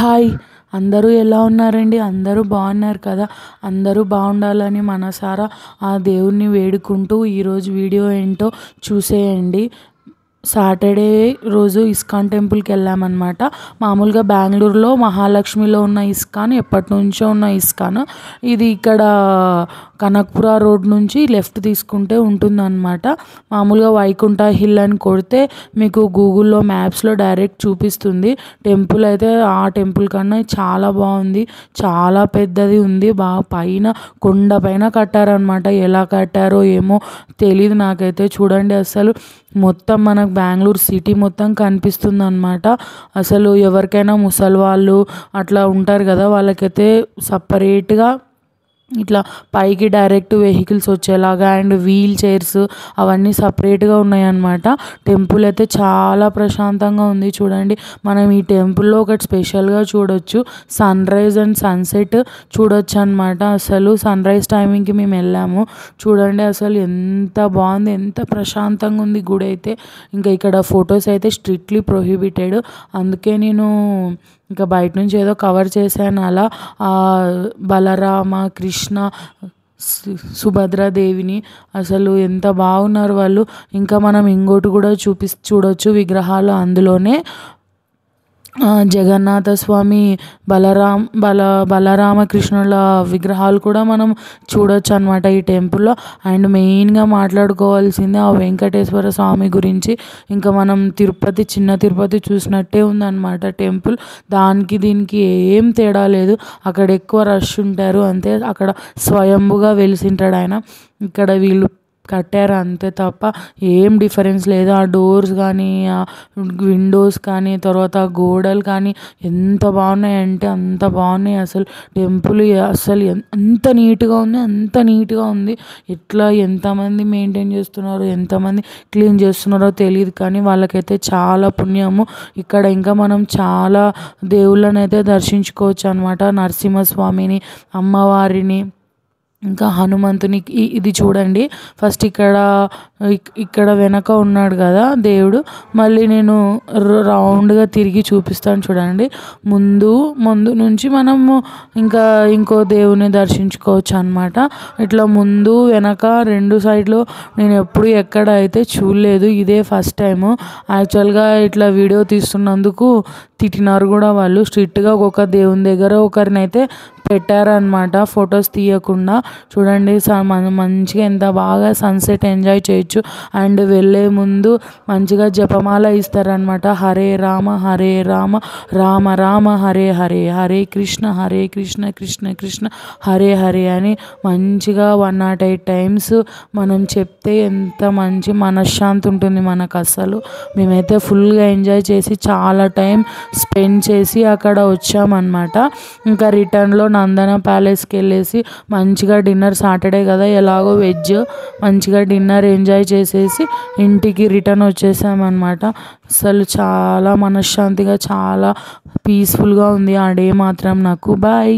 Hi! అందరూ ఎలా ఉన్నారండి? అందరూ బాగున్నారు కదా! అందరూ బాగుండాలని మనసారా ఆ దేవుడిని వేడుకుంటూ ఈరోజు వీడియో ఏంటో చూసేయండి. సాటర్డే రోజు ఇస్కాన్ టెంపుల్కి వెళ్ళామన్నమాట. మామూలుగా బెంగళూరులో మహాలక్ష్మిలో ఉన్న ఇస్కాన్, ఎప్పటినుంచో ఉన్న ఇస్కాన్. ఇది ఇక్కడ కనక్పుర రోడ్ నుంచి లెఫ్ట్ తీసుకుంటే ఉంటుందన్నమాట. మామూలుగా వైకుంఠ హిల్ అని కొడితే మీకు గూగుల్లో మ్యాప్స్లో డైరెక్ట్ చూపిస్తుంది. టెంపుల్ అయితే ఆ టెంపుల్ కన్నా చాలా బాగుంది. చాలా పెద్దది ఉంది. బాగా పైన కొండ పైన కట్టారనమాట. ఎలా కట్టారో ఏమో తెలీదు నాకైతే. చూడండి, అసలు మొత్తం మనకు బెంగళూరు సిటీ మొత్తం కనిపిస్తుంది అనమాట. అసలు ఎవరికైనా ముసలి వాళ్ళు అట్లా ఉంటారు కదా, వాళ్ళకైతే సపరేట్గా ఇట్లా పైకి డైరెక్ట్ వెహికల్స్ వచ్చేలాగా అండ్ వీల్ చైర్స్ అవన్నీ సపరేట్గా ఉన్నాయన్నమాట. టెంపుల్ అయితే చాలా ప్రశాంతంగా ఉంది. చూడండి, మనం ఈ టెంపుల్లో ఒకటి స్పెషల్గా చూడొచ్చు, సన్ రైజ్ అండ్ సన్సెట్ చూడొచ్చు అనమాట. అసలు సన్ రైజ్ టైమింగ్కి మేము వెళ్ళాము. చూడండి, అసలు ఎంత బాగుంది, ఎంత ప్రశాంతంగా ఉంది గుడి అయితే. ఇంకా ఇక్కడ ఫొటోస్ అయితే స్ట్రిక్ట్లీ ప్రొహిబిటెడ్. అందుకే నేను ఇంకా బయట నుంచి ఏదో కవర్ చేశాను. అలా బలరామ, కృష్ణ, సుభద్రాదేవిని అసలు ఎంత బాగున్నారు వాళ్ళు. ఇంకా మనం ఇంకోటి కూడా చూడొచ్చు విగ్రహాలు. అందులోనే జగన్నాథ స్వామి, బలరామకృష్ణుల విగ్రహాలు కూడా మనం చూడొచ్చు అనమాట ఈ టెంపుల్లో. అండ్ మెయిన్గా మాట్లాడుకోవాల్సింది ఆ వెంకటేశ్వర స్వామి గురించి. ఇంకా మనం చిన్న తిరుపతి చూసినట్టే ఉందన్నమాట టెంపుల్. దానికి దీనికి ఏం తేడా లేదు. అక్కడ ఎక్కువ రష్ ఉంటారు అంతే. అక్కడ స్వయంభుగా వెలిసింటాడు ఆయన. ఇక్కడ వీళ్ళు కట్టారు అంతే తప్ప ఏం డిఫరెన్స్ లేదు. ఆ డోర్స్ కానీ, ఆ విండోస్ కానీ, తర్వాత గోడలు కానీ ఎంత బాగున్నాయంటే అంత బాగున్నాయి. అసలు టెంపుల్ అసలు ఎంత నీట్గా ఉంది, అంత నీట్గా ఉంది. ఎట్లా ఎంతమంది మెయింటైన్ చేస్తున్నారో, ఎంతమంది క్లీన్ చేస్తున్నారో తెలియదు, కానీ వాళ్ళకైతే చాలా పుణ్యము. ఇక్కడ ఇంకా మనం చాలా దేవుళ్ళని అయితే దర్శించుకోవచ్చు అనమాట. నరసింహస్వామిని, అమ్మవారిని, ఇంకా హనుమంతుని. ఇది చూడండి, ఫస్ట్ ఇక్కడ వెనక ఉన్నాడు కదా దేవుడు. మళ్ళీ నేను రౌండ్గా తిరిగి చూపిస్తాను చూడండి. ముందు నుంచి మనము ఇంకో దేవుని దర్శించుకోవచ్చు అనమాట. ఇట్లా ముందు వెనక రెండు సైడ్లో నేను ఎప్పుడు ఎక్కడ అయితే చూడలేదు, ఇదే ఫస్ట్ టైము. యాక్చువల్గా ఇట్లా వీడియో తీస్తున్నందుకు తిట్టినారు కూడా వాళ్ళు. స్ట్రిక్ట్గా ఒక్కొక్క దేవుని దగ్గర ఒకరినైతే పెట్టారనమాట ఫొటోస్ తీయకుండా. చూడండి, మంచిగా ఎంత బాగా సన్సెట్ ఎంజాయ్ చేయొచ్చు. అండ్ వెళ్ళే ముందు మంచిగా జపమాల ఇస్తారనమాట. హరే రామ హరే రామ రామ రామ హరే హరే, హరే కృష్ణ కృష్ణ కృష్ణ హరే హరే అని మంచిగా 108 టైమ్స్ మనం చెప్తే ఎంత మంచి మనశ్శాంతి ఉంటుంది మనకు. అసలు మేమైతే ఫుల్గా ఎంజాయ్ చేసి చాలా టైం స్పెండ్ చేసి అక్కడ వచ్చామన్నమాట. ఇంకా రిటర్న్లో నందన ప్యాలెస్కి వెళ్ళేసి మంచిగా డిన్నర్, సాటర్డే కదా ఎలాగో వెజ్, మంచిగా డిన్నర్ ఎంజాయ్ చేసేసి ఇంటికి రిటర్న్ వచ్చేసామన్నమాట. అసలు చాలా మనశ్శాంతిగా, చాలా పీస్ఫుల్గా ఉంది ఆ డే మాత్రం నాకు. బాయ్.